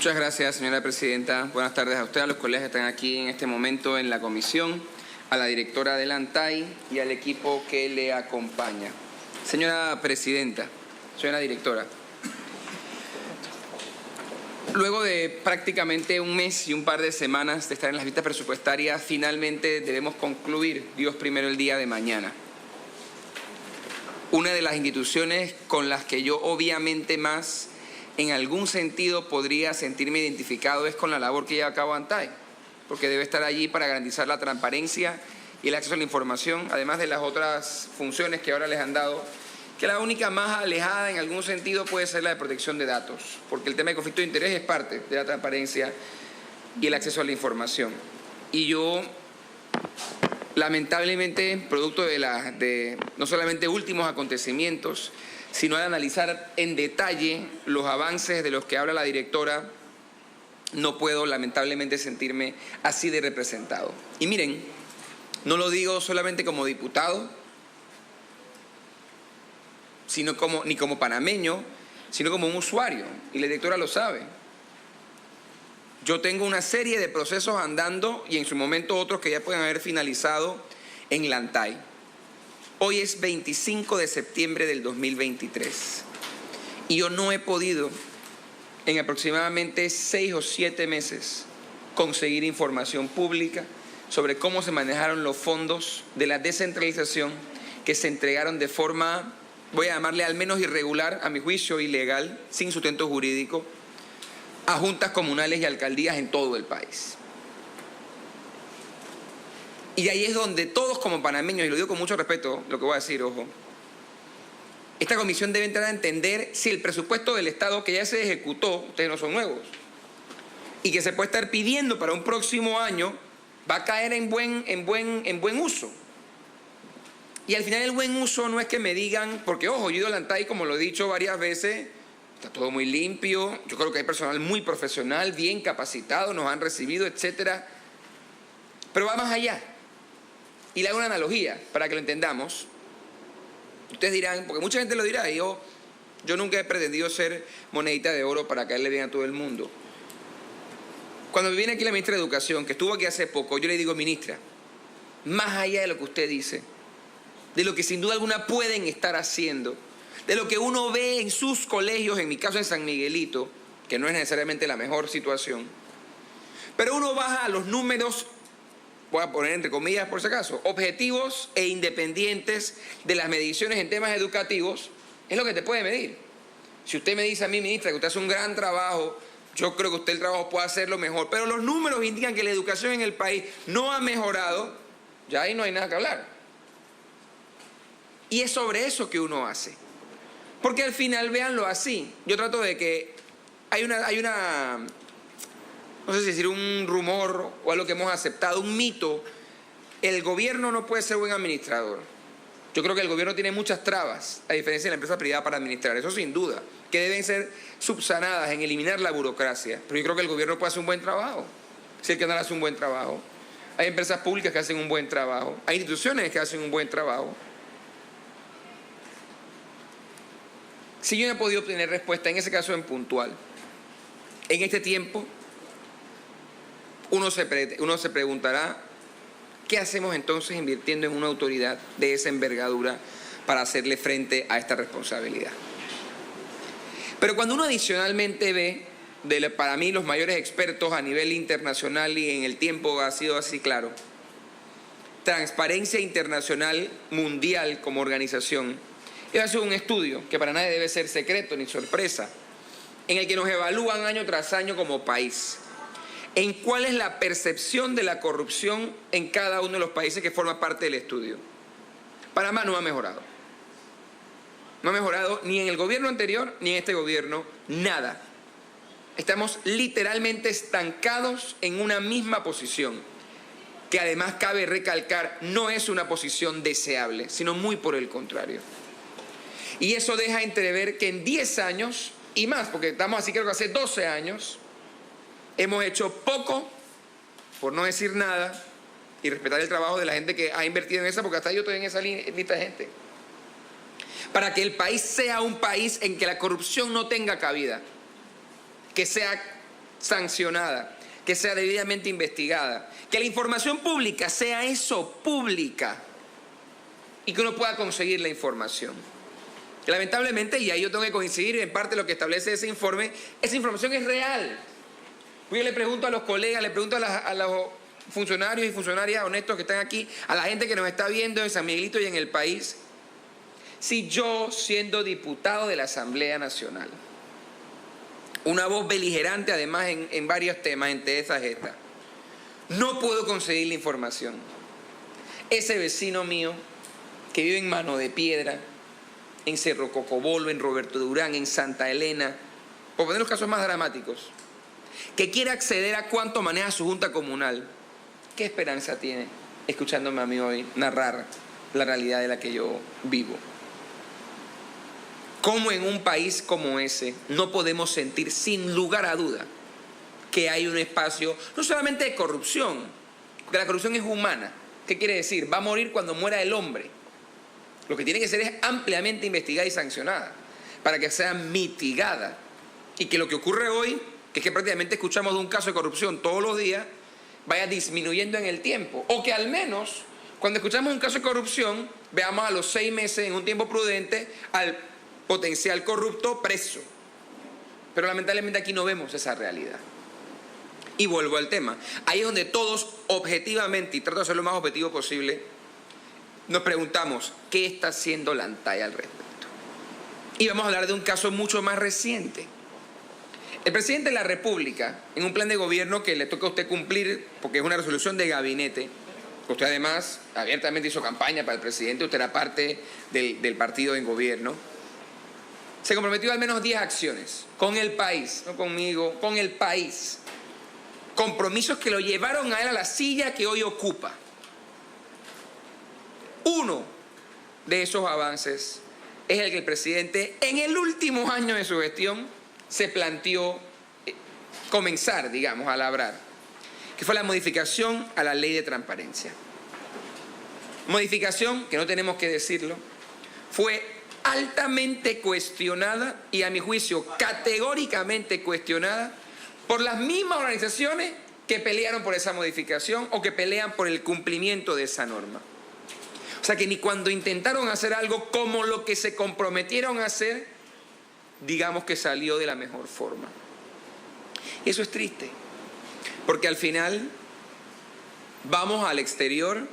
Muchas gracias, señora presidenta. Buenas tardes a usted, a los colegas que están aquí en este momento en la comisión, a la directora del ANTAI y al equipo que le acompaña. Señora presidenta, señora directora, luego de prácticamente un mes y un par de semanas de estar en las vistas presupuestarias, finalmente debemos concluir, Dios primero, el día de mañana. Una de las instituciones con las que yo obviamente más, en algún sentido, podría sentirme identificado es con la labor que lleva a cabo ANTAI, porque debe estar allí para garantizar la transparencia y el acceso a la información, además de las otras funciones que ahora les han dado, que la única más alejada en algún sentido puede ser la de protección de datos, porque el tema de conflicto de interés es parte de la transparencia y el acceso a la información. Y yo, lamentablemente, producto de no solamente últimos acontecimientos, sino al analizar en detalle los avances de los que habla la directora, no puedo lamentablemente sentirme así de representado. Y miren, no lo digo solamente como diputado, ni como panameño, sino como un usuario, y la directora lo sabe. Yo tengo una serie de procesos andando y en su momento otros que ya pueden haber finalizado en la ANTAI. Hoy es 25 de septiembre del 2023 y yo no he podido en aproximadamente 6 o 7 meses conseguir información pública sobre cómo se manejaron los fondos de la descentralización que se entregaron de forma, voy a llamarle al menos irregular, a mi juicio ilegal, sin sustento jurídico, a juntas comunales y alcaldías en todo el país. Y ahí es donde todos como panameños, y lo digo con mucho respeto, lo que voy a decir, ojo, esta comisión debe entrar a entender si el presupuesto del Estado que ya se ejecutó, ustedes no son nuevos, y que se puede estar pidiendo para un próximo año, va a caer en buen uso. Y al final el buen uso no es que me digan, porque ojo, yo he ido al ANTAI, como lo he dicho varias veces, está todo muy limpio, yo creo que hay personal muy profesional, bien capacitado, nos han recibido, etcétera. Pero va más allá. Y le hago una analogía para que lo entendamos. Ustedes dirán, porque mucha gente lo dirá, y yo nunca he pretendido ser monedita de oro para caerle bien a todo el mundo. Cuando me viene aquí la ministra de Educación, que estuvo aquí hace poco, yo le digo, ministra, más allá de lo que usted dice, de lo que sin duda alguna pueden estar haciendo, de lo que uno ve en sus colegios, en mi caso en San Miguelito, que no es necesariamente la mejor situación, pero uno baja a los números, voy a poner entre comillas por si acaso, objetivos e independientes de las mediciones en temas educativos, es lo que te puede medir. Si usted me dice a mí, ministra, que usted hace un gran trabajo, yo creo que usted el trabajo puede hacerlo mejor, pero los números indican que la educación en el país no ha mejorado, ya ahí no hay nada que hablar. Y es sobre eso que uno hace. Porque al final, véanlo así, yo trato de que hay una no sé si decir un rumor o algo que hemos aceptado, un mito. El gobierno no puede ser buen administrador. Yo creo que el gobierno tiene muchas trabas, a diferencia de la empresa privada, para administrar. Eso sin duda, que deben ser subsanadas en eliminar la burocracia. Pero yo creo que el gobierno puede hacer un buen trabajo, si el canal hace un buen trabajo. Hay empresas públicas que hacen un buen trabajo. Hay instituciones que hacen un buen trabajo. Si yo no he podido obtener respuesta, en ese caso en puntual, en este tiempo, uno se preguntará, ¿qué hacemos entonces invirtiendo en una autoridad de esa envergadura para hacerle frente a esta responsabilidad? Pero cuando uno adicionalmente ve, para mí los mayores expertos a nivel internacional y en el tiempo ha sido así claro, Transparencia Internacional Mundial como organización, ha sido un estudio que para nadie debe ser secreto ni sorpresa, en el que nos evalúan año tras año como país en cuál es la percepción de la corrupción en cada uno de los países que forma parte del estudio. Panamá no ha mejorado. No ha mejorado ni en el gobierno anterior ni en este gobierno, nada. Estamos literalmente estancados en una misma posición, que además cabe recalcar, no es una posición deseable, sino muy por el contrario. Y eso deja entrever que en 10 años y más, porque estamos así creo que hace 12 años, hemos hecho poco, por no decir nada, y respetar el trabajo de la gente que ha invertido en esa, porque hasta yo estoy en esa lista de gente, para que el país sea un país en que la corrupción no tenga cabida, que sea sancionada, que sea debidamente investigada, que la información pública sea eso, pública, y que uno pueda conseguir la información. Lamentablemente, y ahí yo tengo que coincidir en parte lo que establece ese informe, esa información es real. Yo le pregunto a los colegas, le pregunto a los funcionarios y funcionarias honestos que están aquí, a la gente que nos está viendo en San Miguelito y en el país, si yo, siendo diputado de la Asamblea Nacional, una voz beligerante además en varios temas, entre esas esta, no puedo conseguir la información. Ese vecino mío que vive en Mano de Piedra, en Cerro Cocobolo, en Roberto Durán, en Santa Elena, por poner los casos más dramáticos, que quiere acceder a cuánto maneja su junta comunal, ¿qué esperanza tiene escuchándome a mí hoy narrar la realidad de la que yo vivo? ¿Cómo en un país como ese no podemos sentir sin lugar a duda que hay un espacio no solamente de corrupción, porque la corrupción es humana? ¿Qué quiere decir? Va a morir cuando muera el hombre. Lo que tiene que ser es ampliamente investigada y sancionada para que sea mitigada y que lo que ocurre hoy, que es que prácticamente escuchamos de un caso de corrupción todos los días, vaya disminuyendo en el tiempo. O que al menos cuando escuchamos un caso de corrupción veamos a los 6 meses, en un tiempo prudente, al potencial corrupto preso. Pero lamentablemente aquí no vemos esa realidad. Y vuelvo al tema. Ahí es donde todos objetivamente, y trato de ser lo más objetivo posible, nos preguntamos, ¿qué está haciendo la ANTAD al respecto? Y vamos a hablar de un caso mucho más reciente. El presidente de la República, en un plan de gobierno que le toca a usted cumplir, porque es una resolución de gabinete, que usted además abiertamente hizo campaña para el presidente, usted era parte del partido en gobierno, se comprometió a al menos 10 acciones con el país, no conmigo, con el país. Compromisos que lo llevaron a él a la silla que hoy ocupa. Uno de esos avances es el que el presidente en el último año de su gestión se planteó comenzar, digamos, a labrar, que fue la modificación a la ley de transparencia. Modificación, que no tenemos que decirlo, fue altamente cuestionada y a mi juicio categóricamente cuestionada por las mismas organizaciones que pelearon por esa modificación o que pelean por el cumplimiento de esa norma. O sea que ni cuando intentaron hacer algo como lo que se comprometieron a hacer, digamos que salió de la mejor forma. Y eso es triste, porque al final vamos al exterior,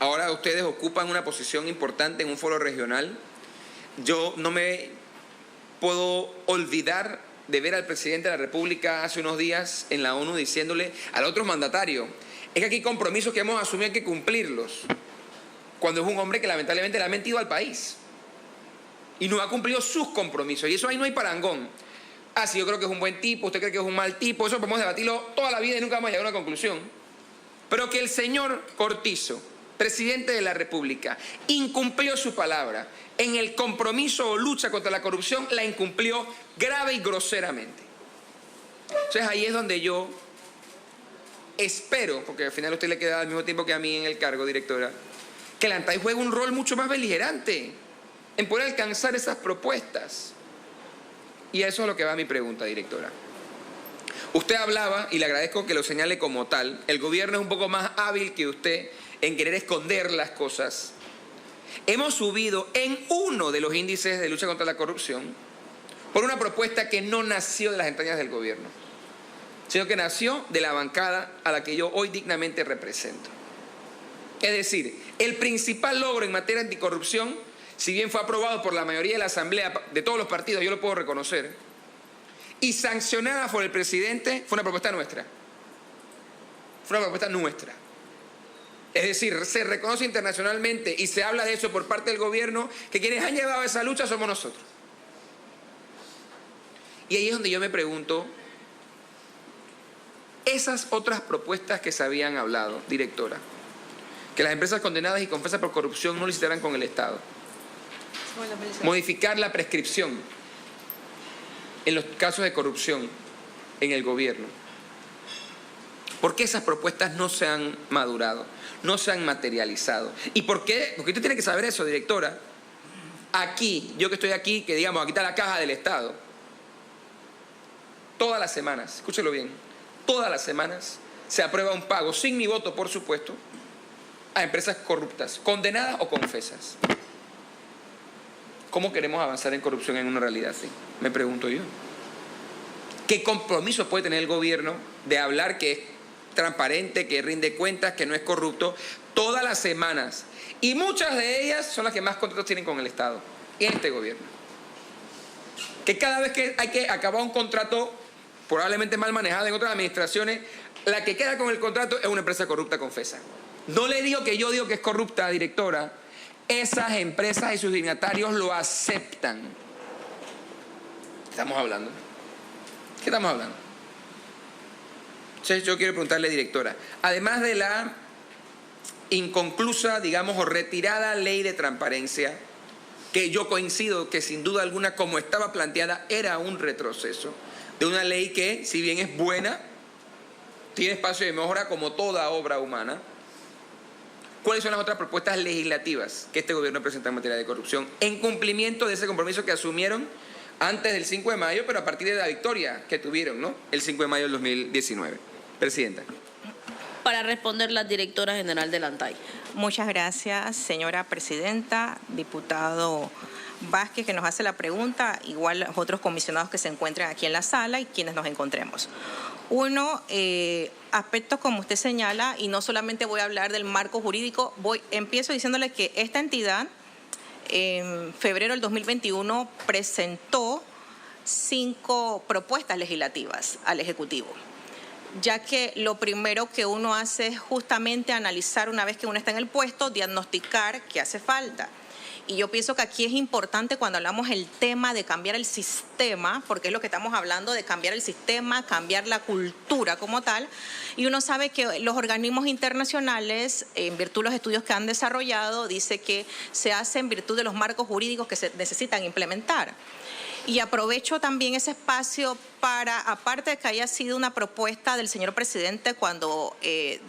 ahora ustedes ocupan una posición importante en un foro regional. Yo no me puedo olvidar de ver al presidente de la República hace unos días en la ONU diciéndole al otro mandatario, es que aquí hay compromisos que hemos asumido, hay que cumplirlos, cuando es un hombre que lamentablemente le ha mentido al país y no ha cumplido sus compromisos. Y eso ahí no hay parangón. Ah, sí, yo creo que es un buen tipo, usted cree que es un mal tipo, eso podemos debatirlo toda la vida y nunca vamos a llegar a una conclusión. Pero que el señor Cortizo, presidente de la República, incumplió su palabra en el compromiso o lucha contra la corrupción, la incumplió grave y groseramente. Entonces ahí es donde yo espero, porque al final a usted le queda al mismo tiempo que a mí en el cargo, directora, que la ANTAD juegue un rol mucho más beligerante en poder alcanzar esas propuestas. Y a eso es lo que va mi pregunta, directora. Usted hablaba, y le agradezco que lo señale como tal, el gobierno es un poco más hábil que usted en querer esconder las cosas. Hemos subido en uno de los índices de lucha contra la corrupción por una propuesta que no nació de las entrañas del gobierno, sino que nació de la bancada a la que yo hoy dignamente represento. Es decir, el principal logro en materia anticorrupción, si bien fue aprobado por la mayoría de la Asamblea, de todos los partidos, yo lo puedo reconocer, y sancionada por el presidente, fue una propuesta nuestra. Fue una propuesta nuestra. Es decir, se reconoce internacionalmente y se habla de eso por parte del gobierno, que quienes han llevado esa lucha somos nosotros. Y ahí es donde yo me pregunto, esas otras propuestas que se habían hablado, directora, que las empresas condenadas y confesas por corrupción no licitarán con el Estado. Modificar la prescripción en los casos de corrupción en el gobierno. ¿Por qué esas propuestas no se han madurado, no se han materializado? ¿Y por qué? Porque usted tiene que saber eso, directora. Aquí, yo que estoy aquí, que digamos, aquí está la caja del Estado. todas las semanas, escúchelo bien, todas las semanas se aprueba un pago, sin mi voto por supuesto, a empresas corruptas, condenadas o confesas. ¿Cómo queremos avanzar en corrupción en una realidad así? Me pregunto yo. ¿Qué compromiso puede tener el gobierno de hablar que es transparente, que rinde cuentas, que no es corrupto, todas las semanas? Y muchas de ellas son las que más contratos tienen con el Estado, en este gobierno. Que cada vez que hay que acabar un contrato, probablemente mal manejado en otras administraciones, la que queda con el contrato es una empresa corrupta confesa. No le digo que yo digo que es corrupta, directora. Esas empresas y sus dignatarios lo aceptan. ¿Qué estamos hablando? ¿Qué estamos hablando? Entonces yo quiero preguntarle, directora, además de la inconclusa, digamos, o retirada ley de transparencia, que yo coincido que sin duda alguna, como estaba planteada, era un retroceso de una ley que, si bien es buena, tiene espacio de mejora como toda obra humana. ¿Cuáles son las otras propuestas legislativas que este gobierno presenta en materia de corrupción en cumplimiento de ese compromiso que asumieron antes del 5 de mayo, pero a partir de la victoria que tuvieron, ¿no?, el 5 de mayo del 2019? Presidenta. Para responder la directora general de la ANTAI. Muchas gracias, señora presidenta, diputado Vázquez, que nos hace la pregunta, igual los otros comisionados que se encuentran aquí en la sala y quienes nos encontremos. Uno, aspectos como usted señala, y no solamente voy a hablar del marco jurídico, empiezo diciéndole que esta entidad en febrero del 2021 presentó 5 propuestas legislativas al Ejecutivo, ya que lo primero que uno hace es justamente analizar, una vez que uno está en el puesto, diagnosticar qué hace falta. Y yo pienso que aquí es importante cuando hablamos el tema de cambiar el sistema, porque es lo que estamos hablando, de cambiar el sistema, cambiar la cultura como tal. Y uno sabe que los organismos internacionales, en virtud de los estudios que han desarrollado, dice que se hace en virtud de los marcos jurídicos que se necesitan implementar. Y aprovecho también ese espacio para, aparte de que haya sido una propuesta del señor presidente cuando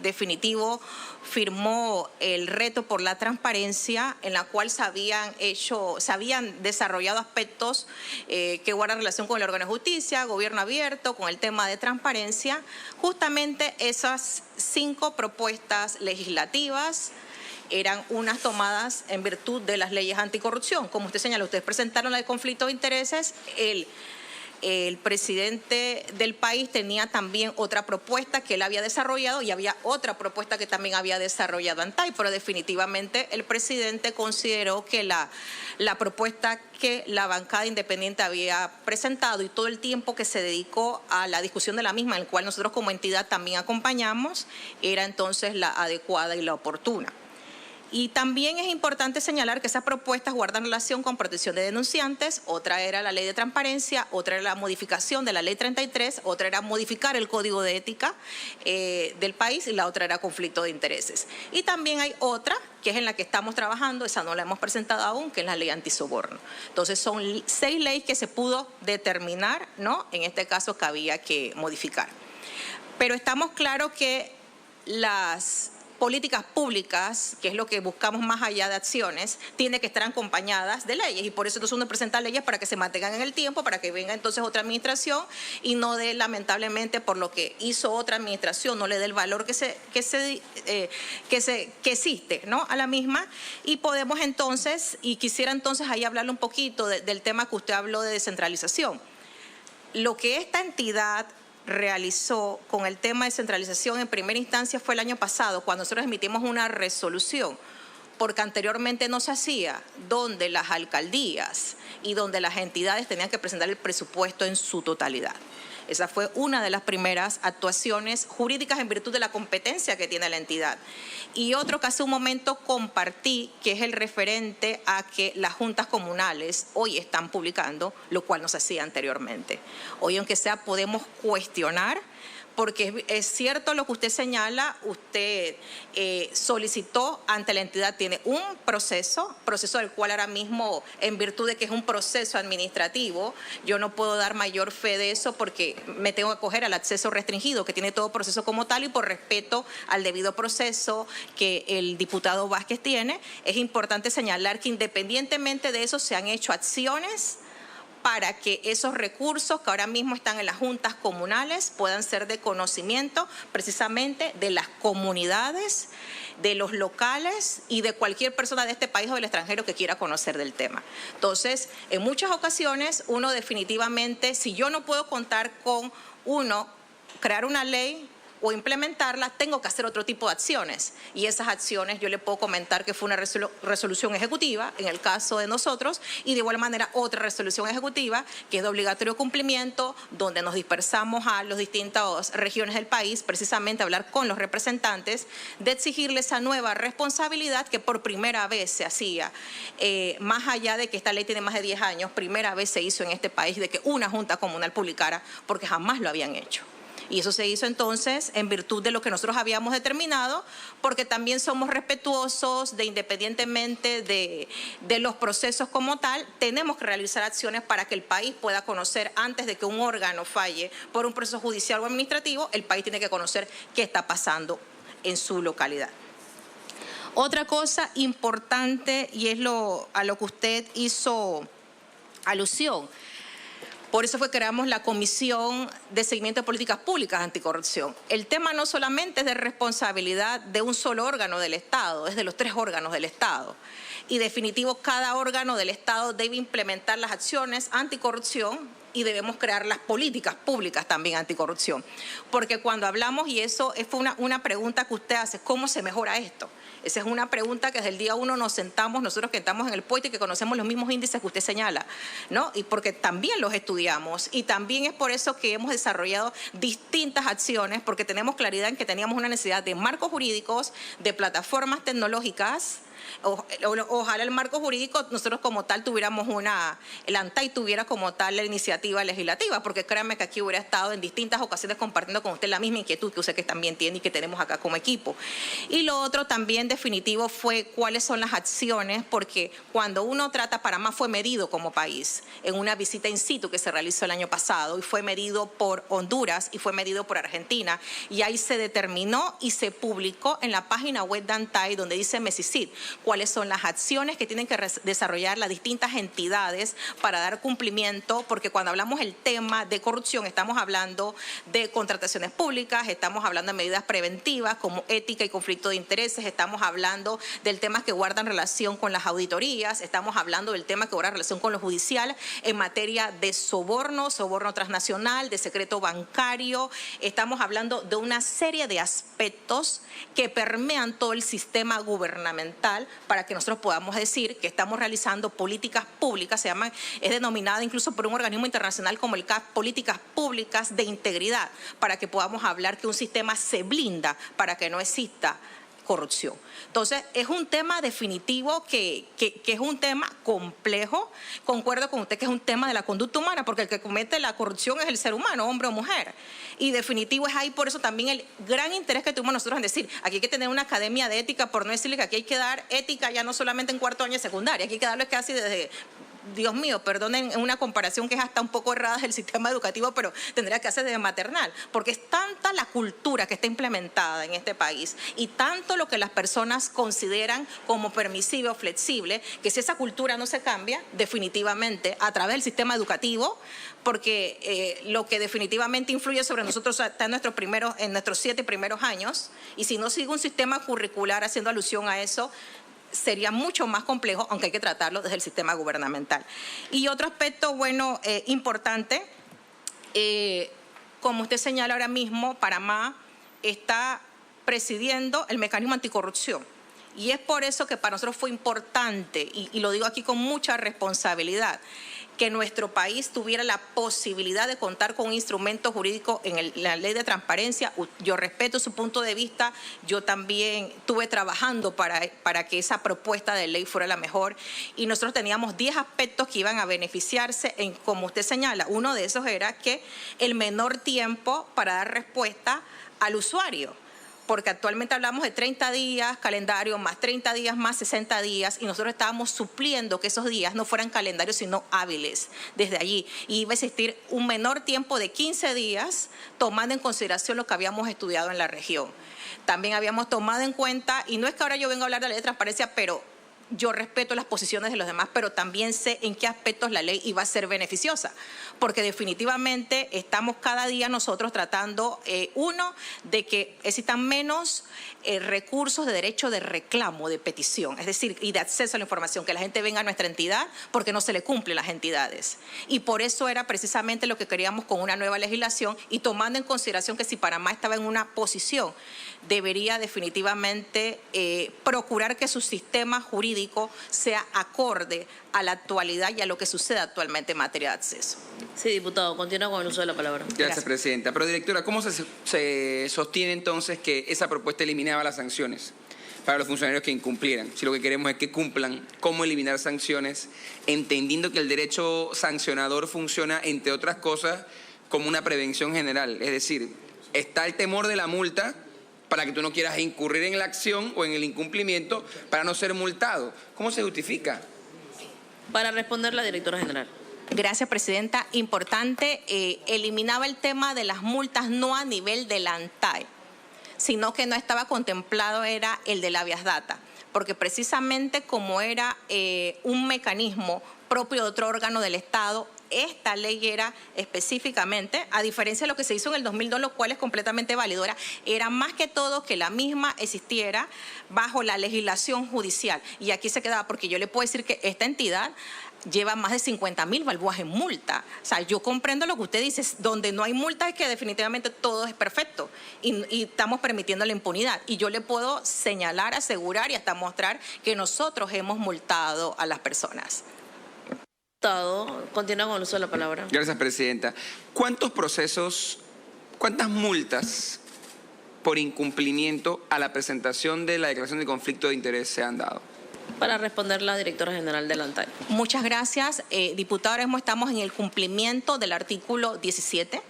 definitivo firmó el reto por la transparencia, en la cual se habían desarrollado aspectos que guardan relación con el órgano de justicia, gobierno abierto, con el tema de transparencia. Justamente esas 5 propuestas legislativas eran unas tomadas en virtud de las leyes anticorrupción. Como usted señaló, ustedes presentaron la de conflicto de intereses. El presidente del país tenía también otra propuesta que él había desarrollado y había otra propuesta que también había desarrollado ANTAI, pero definitivamente el presidente consideró que la propuesta que la bancada independiente había presentado y todo el tiempo que se dedicó a la discusión de la misma, en el cual nosotros como entidad también acompañamos, era entonces la adecuada y la oportuna. Y también es importante señalar que esas propuestas guardan relación con protección de denunciantes. Otra era la ley de transparencia, otra era la modificación de la ley 33, otra era modificar el código de ética del país y la otra era conflicto de intereses. Y también hay otra que es en la que estamos trabajando, esa no la hemos presentado aún, que es la ley antisoborno. Entonces son 6 leyes que se pudo determinar, ¿no?, en este caso que había que modificar. Pero estamos claros que las políticas públicas, que es lo que buscamos más allá de acciones, tiene que estar acompañadas de leyes, y por eso entonces uno presenta leyes para que se mantengan en el tiempo, para que venga entonces otra administración y no dé, lamentablemente, por lo que hizo otra administración, no le dé el valor que existe, ¿no?, a la misma. Y podemos entonces, y quisiera entonces ahí hablarle un poquito del tema que usted habló de descentralización. Lo que esta entidad realizó con el tema de centralización en primera instancia fue el año pasado, cuando nosotros emitimos una resolución, porque anteriormente no se hacía, donde las alcaldías y donde las entidades tenían que presentar el presupuesto en su totalidad. Esa fue una de las primeras actuaciones jurídicas en virtud de la competencia que tiene la entidad. Y otro que hace un momento compartí, que es el referente a que las juntas comunales hoy están publicando, lo cual no se hacía anteriormente. Hoy, aunque sea, podemos cuestionar, porque es cierto lo que usted señala, usted solicitó ante la entidad, tiene un proceso del cual ahora mismo, en virtud de que es un proceso administrativo, yo no puedo dar mayor fe de eso porque me tengo que acoger al acceso restringido que tiene todo proceso como tal, y por respeto al debido proceso que el diputado Vázquez tiene, es importante señalar que independientemente de eso se han hecho acciones para que esos recursos que ahora mismo están en las juntas comunales puedan ser de conocimiento precisamente de las comunidades, de los locales y de cualquier persona de este país o del extranjero que quiera conocer del tema. Entonces, en muchas ocasiones, uno definitivamente, si yo no puedo contar con crear una ley o implementarla, tengo que hacer otro tipo de acciones. Y esas acciones yo le puedo comentar que fue una resolución ejecutiva, en el caso de nosotros, y de igual manera otra resolución ejecutiva que es de obligatorio cumplimiento, donde nos dispersamos a las distintas regiones del país, precisamente a hablar con los representantes, de exigirle esa nueva responsabilidad que por primera vez se hacía, más allá de que esta ley tiene más de 10 años, primera vez se hizo en este país de que una junta comunal publicara, porque jamás lo habían hecho. Y eso se hizo entonces en virtud de lo que nosotros habíamos determinado, porque también somos respetuosos de, independientemente de los procesos como tal, tenemos que realizar acciones para que el país pueda conocer, antes de que un órgano falle por un proceso judicial o administrativo, el país tiene que conocer qué está pasando en su localidad. Otra cosa importante, y es a lo que usted hizo alusión, por eso fue que creamos la Comisión de Seguimiento de Políticas Públicas Anticorrupción. El tema no solamente es de responsabilidad de un solo órgano del Estado, es de los 3 órganos del Estado. Y definitivo, cada órgano del Estado debe implementar las acciones anticorrupción y debemos crear las políticas públicas también anticorrupción. Porque cuando hablamos, y eso fue una pregunta que usted hace, ¿cómo se mejora esto? Esa es una pregunta que desde el día 1 nos sentamos, nosotros que estamos en el puesto y que conocemos los mismos índices que usted señala, ¿no? Y porque también los estudiamos y también es por eso que hemos desarrollado distintas acciones, porque tenemos claridad en que teníamos una necesidad de marcos jurídicos, de plataformas tecnológicas. Ojalá el marco jurídico nosotros como tal tuviéramos el ANTAI tuviera como tal la iniciativa legislativa, porque créanme que aquí hubiera estado en distintas ocasiones compartiendo con usted la misma inquietud que usted que también tiene y que tenemos acá como equipo. Y lo otro también definitivo fue cuáles son las acciones, porque cuando uno trata, Panamá fue medido como país en una visita in situ que se realizó el año pasado y fue medido por Honduras y fue medido por Argentina, y ahí se determinó y se publicó en la página web de ANTAI donde dice MESICID cuáles son las acciones que tienen que desarrollar las distintas entidades para dar cumplimiento, porque cuando hablamos del tema de corrupción estamos hablando de contrataciones públicas, estamos hablando de medidas preventivas como ética y conflicto de intereses, estamos hablando del tema que guardan relación con las auditorías, estamos hablando del tema que guarda relación con lo judicial en materia de soborno transnacional, de secreto bancario, estamos hablando de una serie de aspectos que permean todo el sistema gubernamental para que nosotros podamos decir que estamos realizando políticas públicas, es denominada incluso por un organismo internacional como el CAF, políticas públicas de integridad, para que podamos hablar que un sistema se blinda para que no exista corrupción. Entonces, es un tema definitivo que es un tema complejo. Concuerdo con usted que es un tema de la conducta humana, porque el que comete la corrupción es el ser humano, hombre o mujer. Y definitivo es ahí por eso también el gran interés que tuvimos nosotros en decir, aquí hay que tener una academia de ética, por no decirle que aquí hay que dar ética ya no solamente en cuarto año de secundaria, aquí hay que darlo casi desde... Dios mío, perdonen una comparación que es hasta un poco errada del sistema educativo, pero tendría que hacerse desde maternal, porque es tanta la cultura que está implementada en este país y tanto lo que las personas consideran como permisivo o flexible, que si esa cultura no se cambia, definitivamente a través del sistema educativo, porque lo que definitivamente influye sobre nosotros está en nuestros 7 primeros años, y si no sigue un sistema curricular haciendo alusión a eso, sería mucho más complejo, aunque hay que tratarlo desde el sistema gubernamental. Y otro aspecto, bueno, importante, como usted señala ahora mismo, Panamá está presidiendo el mecanismo anticorrupción. Y es por eso que para nosotros fue importante, y lo digo aquí con mucha responsabilidad, que nuestro país tuviera la posibilidad de contar con un instrumento jurídico en la ley de transparencia. Yo respeto su punto de vista, yo también estuve trabajando para que esa propuesta de ley fuera la mejor, y nosotros teníamos 10 aspectos que iban a beneficiarse, como usted señala. Uno de esos era que el menor tiempo para dar respuesta al usuario, porque actualmente hablamos de 30 días, calendario, más 30 días, más 60 días, y nosotros estábamos supliendo que esos días no fueran calendarios, sino hábiles desde allí. Y iba a existir un menor tiempo de 15 días, tomando en consideración lo que habíamos estudiado en la región. También habíamos tomado en cuenta, y no es que ahora yo venga a hablar de la ley de transparencia, pero yo respeto las posiciones de los demás, pero también sé en qué aspectos la ley iba a ser beneficiosa, porque definitivamente estamos cada día nosotros tratando, uno, de que existan menos recursos de derecho de reclamo, de petición, es decir, y de acceso a la información, que la gente venga a nuestra entidad porque no se le cumple a las entidades. Y por eso era precisamente lo que queríamos con una nueva legislación, y tomando en consideración que si Panamá estaba en una posición, debería definitivamente procurar que su sistema jurídico sea acorde a la actualidad y a lo que sucede actualmente en materia de acceso. Sí, diputado, continúa con el uso de la palabra. Gracias, presidenta. Pero, directora, ¿cómo se sostiene entonces que esa propuesta eliminaba las sanciones para los funcionarios que incumplieran? Si lo que queremos es que cumplan, ¿cómo eliminar sanciones? Entendiendo que el derecho sancionador funciona, entre otras cosas, como una prevención general. Es decir, está el temor de la multa para que tú no quieras incurrir en la acción o en el incumplimiento para no ser multado. ¿Cómo se justifica? Para responder la directora general. Gracias, presidenta. Importante, eliminaba el tema de las multas no a nivel de la ANTAE, sino que no estaba contemplado era el de la habeas data, porque precisamente como era un mecanismo propio de otro órgano del Estado, esta ley era específicamente, a diferencia de lo que se hizo en el 2002, lo cual es completamente válido, era más que todo que la misma existiera bajo la legislación judicial. Y aquí se quedaba, porque yo le puedo decir que esta entidad lleva más de 50.000 balboas en multa. O sea, yo comprendo lo que usted dice, donde no hay multa es que definitivamente todo es perfecto y estamos permitiendo la impunidad. Y yo le puedo señalar, asegurar y hasta mostrar que nosotros hemos multado a las personas. Diputado, continúa con el uso de la palabra. Gracias, presidenta. ¿Cuántos procesos, cuántas multas por incumplimiento a la presentación de la declaración de conflicto de interés se han dado? Para responder la directora general del ANTAE. Muchas gracias. Diputado, ahora mismo estamos en el cumplimiento del artículo 17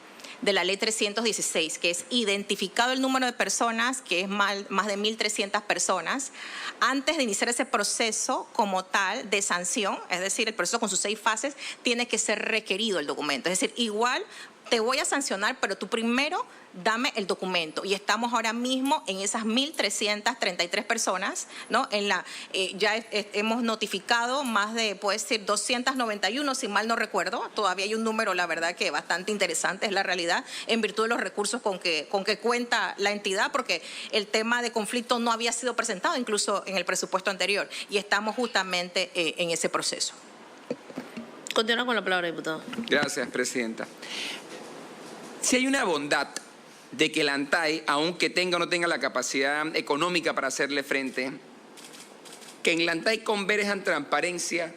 de la ley 316, que es identificado el número de personas, que es más de 1.300 personas, antes de iniciar ese proceso como tal de sanción, es decir, el proceso con sus 6 fases, tiene que ser requerido el documento. Es decir, igual te voy a sancionar, pero tú primero dame el documento. Y estamos ahora mismo en esas 1.333 personas, ¿no? Ya hemos notificado más de, puede ser 291, si mal no recuerdo. Todavía hay un número, la verdad, que bastante interesante, es la realidad, en virtud de los recursos con que cuenta la entidad, porque el tema de conflicto no había sido presentado incluso en el presupuesto anterior. Y estamos justamente en ese proceso. Continúa con la palabra, diputado. Gracias, presidenta. Si hay una bondad de que la ANTAE, aunque tenga o no tenga la capacidad económica para hacerle frente, que en la ANTAE converjan transparencia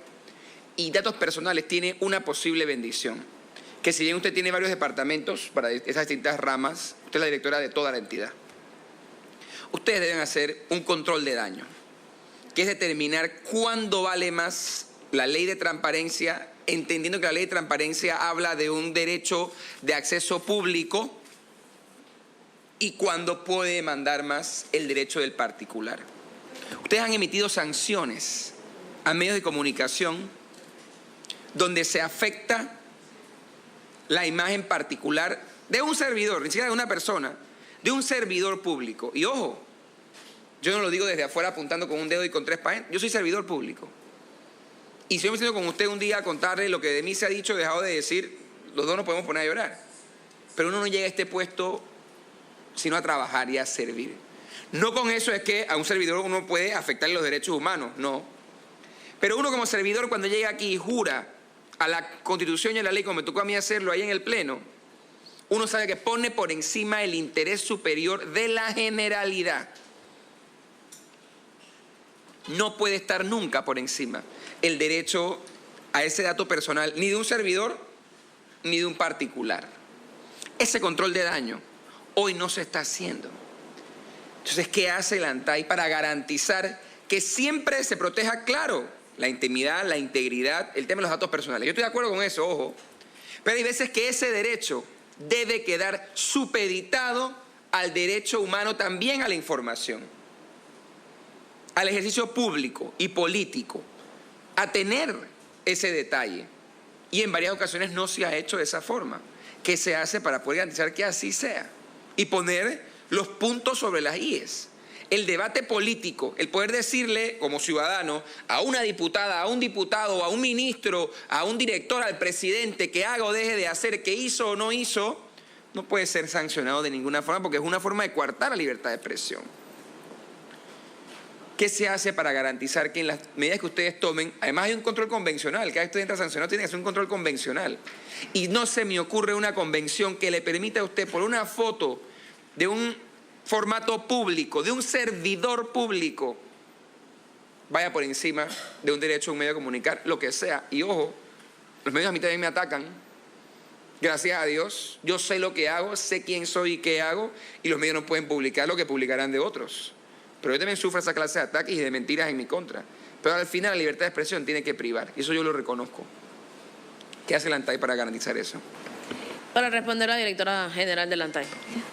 y datos personales, tiene una posible bendición. Que si bien usted tiene varios departamentos para esas distintas ramas, usted es la directora de toda la entidad. Ustedes deben hacer un control de daño, que es determinar cuándo vale más la ley de transparencia, entendiendo que la ley de transparencia habla de un derecho de acceso público, y cuándo puede demandar más el derecho del particular. Ustedes han emitido sanciones a medios de comunicación donde se afecta la imagen particular de un servidor, ni siquiera de una persona, de un servidor público. Y ojo, yo no lo digo desde afuera apuntando con un dedo y con 3 panes, yo soy servidor público. Y si yo me siento con usted un día a contarle lo que de mí se ha dicho, dejado de decir, los dos nos podemos poner a llorar. Pero uno no llega a este puesto sino a trabajar y a servir. No con eso es que a un servidor uno puede afectarle los derechos humanos, no. Pero uno como servidor, cuando llega aquí y jura a la Constitución y a la ley, como me tocó a mí hacerlo ahí en el Pleno, uno sabe que pone por encima el interés superior de la generalidad. No puede estar nunca por encima el derecho a ese dato personal, ni de un servidor, ni de un particular. Ese control de daño hoy no se está haciendo. Entonces, ¿qué hace la ANTAE para garantizar que siempre se proteja, claro, la intimidad, la integridad, el tema de los datos personales? Yo estoy de acuerdo con eso, ojo. Pero hay veces que ese derecho debe quedar supeditado al derecho humano también a la información, al ejercicio público y político, a tener ese detalle. Y en varias ocasiones no se ha hecho de esa forma. ¿Qué se hace para poder garantizar que así sea? Y poner los puntos sobre las íes. el debate político, el poder decirle como ciudadano a una diputada, a un diputado, a un ministro, a un director, al presidente que haga o deje de hacer, que hizo o no hizo, no puede ser sancionado de ninguna forma porque es una forma de coartar la libertad de expresión. ¿Qué se hace para garantizar que en las medidas que ustedes tomen, además hay un control convencional, cada vez que usted entra sancionado tiene que ser un control convencional? Y no se me ocurre una convención que le permita a usted por una foto de un formato público, de un servidor público, vaya por encima de un derecho a un medio a comunicar, lo que sea. Y ojo, los medios a mí también me atacan. Gracias a Dios, yo sé lo que hago, sé quién soy y qué hago, y los medios no pueden publicar lo que publicarán de otros. Pero yo también sufro esa clase de ataques y de mentiras en mi contra. Pero al final la libertad de expresión tiene que privar, y eso yo lo reconozco. ¿Qué hace la ANTAI para garantizar eso? Para responder la directora general de la ANTAI.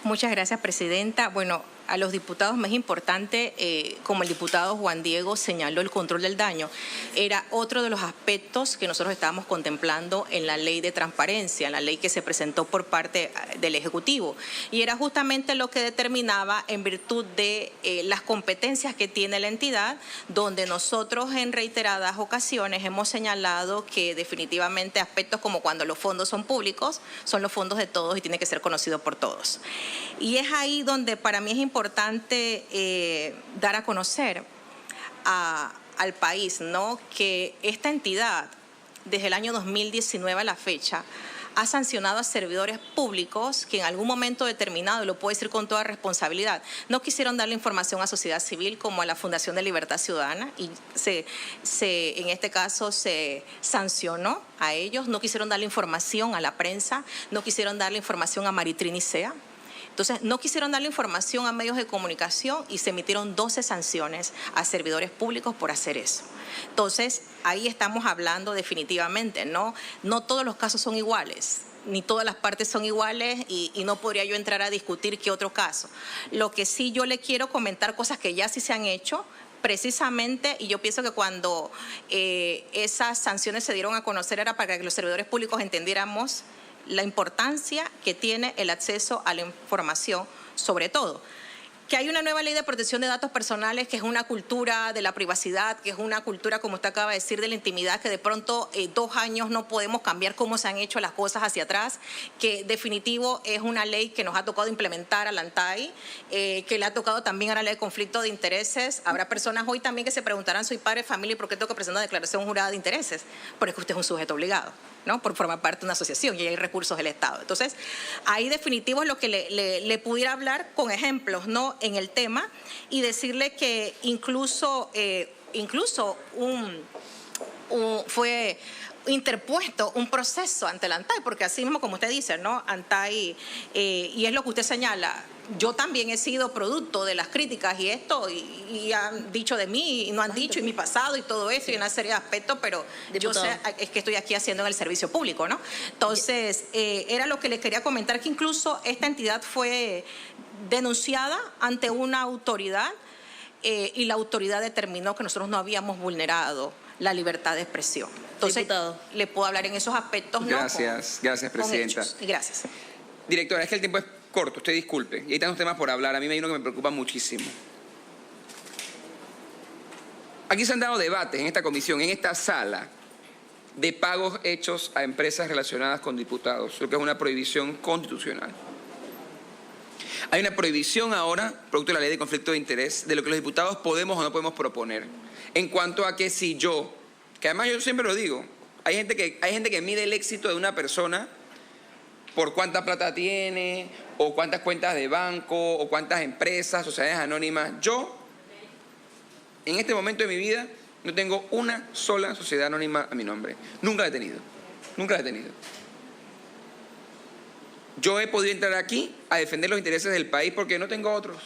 Muchas gracias, presidenta. Bueno, a los diputados me es importante, como el diputado Juan Diego señaló, el control del daño. Era otro de los aspectos que nosotros estábamos contemplando en la ley de transparencia, en la ley que se presentó por parte del Ejecutivo. Y era justamente lo que determinaba en virtud de las competencias que tiene la entidad, donde nosotros en reiteradas ocasiones hemos señalado que definitivamente aspectos como cuando los fondos son públicos, son los fondos de todos y tiene que ser conocido por todos. Y es ahí donde para mí es importante dar a conocer al país, ¿no?, que esta entidad, desde el año 2019 a la fecha, ha sancionado a servidores públicos que en algún momento determinado, y lo puedo decir con toda responsabilidad, no quisieron darle información a sociedad civil como a la Fundación de Libertad Ciudadana, y en este caso se sancionó a ellos, no quisieron darle información a la prensa, no quisieron darle información a Maritrini Sea. Entonces, no quisieron darle información a medios de comunicación y se emitieron 12 sanciones a servidores públicos por hacer eso. Entonces, ahí estamos hablando definitivamente, ¿no? No todos los casos son iguales, ni todas las partes son iguales y no podría yo entrar a discutir qué otro caso. Lo que sí yo le quiero comentar, cosas que ya sí se han hecho, precisamente, y yo pienso que cuando esas sanciones se dieron a conocer era para que los servidores públicos entendiéramos la importancia que tiene el acceso a la información, sobre todo. Que hay una nueva ley de protección de datos personales, que es una cultura de la privacidad, que es una cultura, como usted acaba de decir, de la intimidad, que de pronto 2 años no podemos cambiar cómo se han hecho las cosas hacia atrás, que definitivo es una ley que nos ha tocado implementar a la ANTAI, que le ha tocado también a la ley de conflicto de intereses. Habrá personas hoy también que se preguntarán, soy padre de familia, ¿y por qué tengo que presentar una declaración jurada de intereses? Porque usted es un sujeto obligado, ¿no?, por formar parte de una asociación y hay recursos del Estado. Entonces, ahí definitivo es lo que le pudiera hablar con ejemplos, ¿no?, en el tema, y decirle que incluso fue interpuesto un proceso ante la ANTAI, porque así mismo como usted dice, ¿no?, ANTAI, y es lo que usted señala, yo también he sido producto de las críticas y esto, y han dicho de mí, y no han dicho, y mi pasado, y todo eso, y una serie de aspectos, pero Diputado, yo sé, es que estoy aquí haciendo en el servicio público, ¿no? Entonces, era lo que les quería comentar, que incluso esta entidad fue denunciada ante una autoridad, y la autoridad determinó que nosotros no habíamos vulnerado la libertad de expresión. Entonces, diputado, le puedo hablar en esos aspectos, ¿no? Gracias, gracias, presidenta. Y gracias. Directora, es que el tiempo es corto, usted disculpe, y hay tantos temas por hablar, a mí hay uno que me preocupa muchísimo. Aquí se han dado debates en esta comisión, en esta sala, de pagos hechos a empresas relacionadas con diputados, lo que es una prohibición constitucional. Hay una prohibición ahora, producto de la ley de conflicto de interés, de lo que los diputados podemos o no podemos proponer. En cuanto a que si yo, que además yo siempre lo digo, hay gente que mide el éxito de una persona por cuánta plata tiene, o cuántas cuentas de banco, o cuántas empresas, sociedades anónimas. Yo, en este momento de mi vida, no tengo una sola sociedad anónima a mi nombre. Nunca la he tenido. Nunca la he tenido. Yo he podido entrar aquí a defender los intereses del país porque no tengo otros.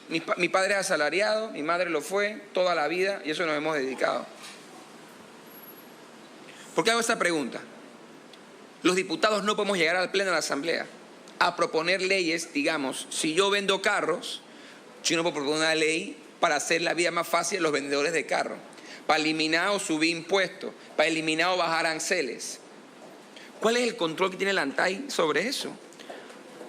Mi padre es asalariado, mi madre lo fue toda la vida y eso nos hemos dedicado. ¿Por qué hago esta pregunta? Los diputados no podemos llegar al pleno de la Asamblea a proponer leyes, digamos, si yo vendo carros, yo no puedo proponer una ley para hacer la vida más fácil a los vendedores de carros, para eliminar o subir impuestos, para eliminar o bajar aranceles. ¿Cuál es el control que tiene la ANTAI sobre eso?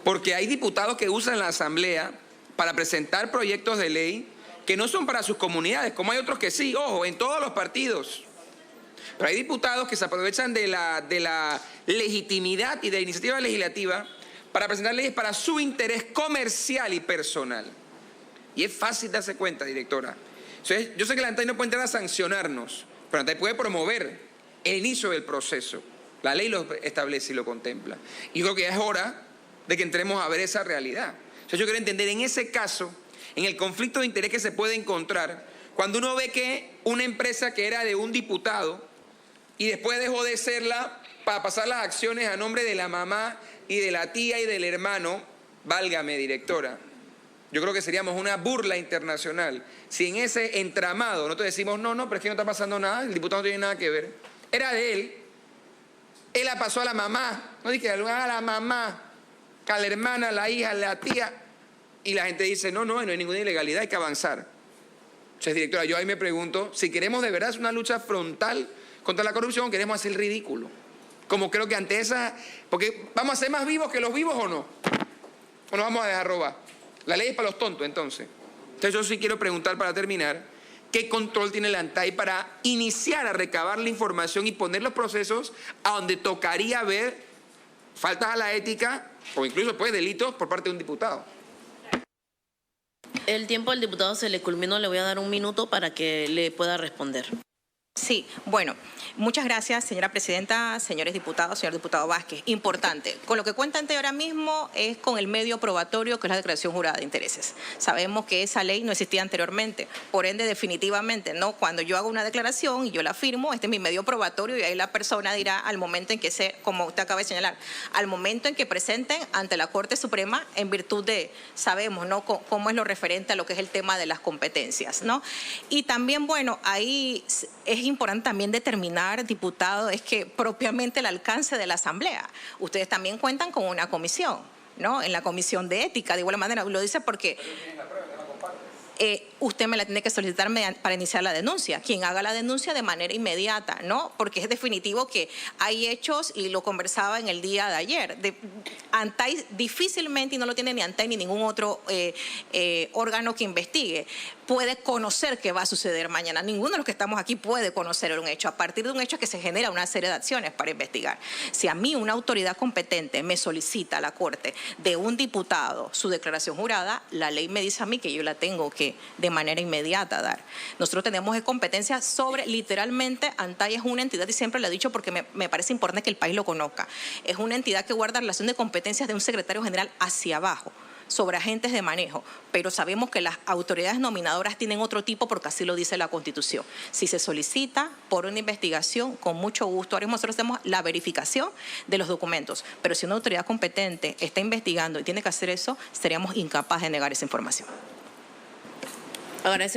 Porque hay diputados que usan la Asamblea para presentar proyectos de ley que no son para sus comunidades, como hay otros que sí, ojo, en todos los partidos. Pero hay diputados que se aprovechan de la legitimidad y de la iniciativa legislativa para presentar leyes para su interés comercial y personal. Y es fácil darse cuenta, directora. Entonces, yo sé que la ANTAI no puede entrar a sancionarnos, pero la ANTAI puede promover el inicio del proceso. La ley lo establece y lo contempla. Y yo creo que ya es hora de que entremos a ver esa realidad. Entonces, yo quiero entender en ese caso, en el conflicto de interés que se puede encontrar, cuando uno ve que una empresa que era de un diputado y después dejó de serla para pasar las acciones a nombre de la mamá y de la tía y del hermano, válgame, directora. Yo creo que seríamos una burla internacional si en ese entramado nosotros decimos, no, pero es que no está pasando nada, el diputado no tiene nada que ver. Era de él la pasó a la mamá, no dije a la mamá, a la hermana, a la hija, a la tía, y la gente dice, no hay ninguna ilegalidad, hay que avanzar. Entonces, directora, yo ahí me pregunto, si queremos de verdad una lucha frontal contra la corrupción, queremos hacer el ridículo. Como creo que ante esa, porque vamos a ser más vivos que los vivos o no, o nos vamos a dejar robar. La ley es para los tontos, entonces. Entonces yo sí quiero preguntar para terminar, ¿qué control tiene la ANTAI para iniciar a recabar la información y poner los procesos a donde tocaría ver faltas a la ética o incluso pues delitos por parte de un diputado? El tiempo del diputado se le culminó, le voy a dar un minuto para que le pueda responder. Sí, bueno, muchas gracias, señora presidenta, señores diputados, señor diputado Vázquez. Importante, con lo que cuenta ante ahora mismo es con el medio probatorio que es la declaración jurada de intereses. Sabemos que esa ley no existía anteriormente, por ende definitivamente, ¿no? Cuando yo hago una declaración y yo la firmo, este es mi medio probatorio y ahí la persona dirá al momento en que como usted acaba de señalar, al momento en que presenten ante la Corte Suprema en virtud de, sabemos, ¿no? Cómo es lo referente a lo que es el tema de las competencias, ¿no? Y también, bueno, ahí es importante también determinar, diputado, es que propiamente el alcance de la Asamblea. Ustedes también cuentan con una comisión, ¿no? En la Comisión de Ética, de igual manera, lo dice porque usted me la tiene que solicitar para iniciar la denuncia. Quien haga la denuncia de manera inmediata, ¿no? Porque es definitivo que hay hechos, y lo conversaba en el día de ayer, ANTAI difícilmente, y no lo tiene ni ANTAI ni ningún otro órgano que investigue, puede conocer qué va a suceder mañana. Ninguno de los que estamos aquí puede conocer un hecho. A partir de un hecho que se genera una serie de acciones para investigar. Si a mí una autoridad competente me solicita a la Corte de un diputado su declaración jurada, la ley me dice a mí que yo la tengo que de manera inmediata dar. Nosotros tenemos competencia sobre, literalmente, ANTAI es una entidad, y siempre lo he dicho porque me parece importante que el país lo conozca, es una entidad que guarda relación de competencias de un secretario general hacia abajo, sobre agentes de manejo, pero sabemos que las autoridades nominadoras tienen otro tipo porque así lo dice la Constitución. Si se solicita por una investigación, con mucho gusto, ahora nosotros hacemos la verificación de los documentos, pero si una autoridad competente está investigando y tiene que hacer eso, seríamos incapaces de negar esa información. Agradecemos.